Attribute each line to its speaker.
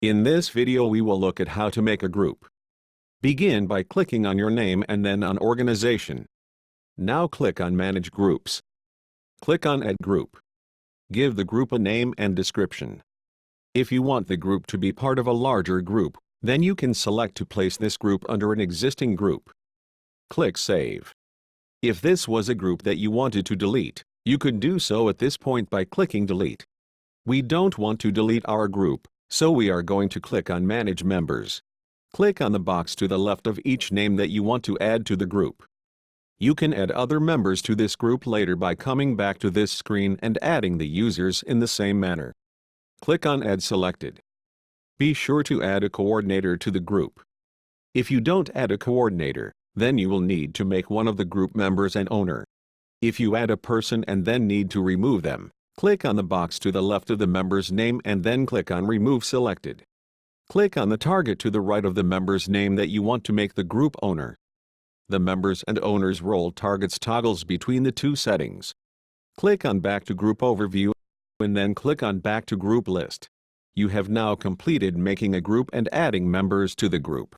Speaker 1: In this video we will look at how to make a group. Begin by clicking on your name and then on Organization. Now click on Manage Groups. Click on Add Group. Give the group a name and description. If you want the group to be part of a larger group, then you can select to place this group under an existing group. Click Save. If this was a group that you wanted to delete, you could do so at this point by clicking Delete. We don't want to delete our group, so we are going to click on Manage Members. Click on the box to the left of each name that you want to add to the group. You can add other members to this group later by coming back to this screen and adding the users in the same manner. Click on Add Selected. Be sure to add a coordinator to the group. If you don't add a coordinator, then you will need to make one of the group members an owner. If you add a person and then need to remove them, click on the box to the left of the member's name and then click on Remove Selected. Click on the target to the right of the member's name that you want to make the group owner. The members and owners role targets toggles between the two settings. Click on Back to Group Overview and then click on Back to Group List. You have now completed making a group and adding members to the group.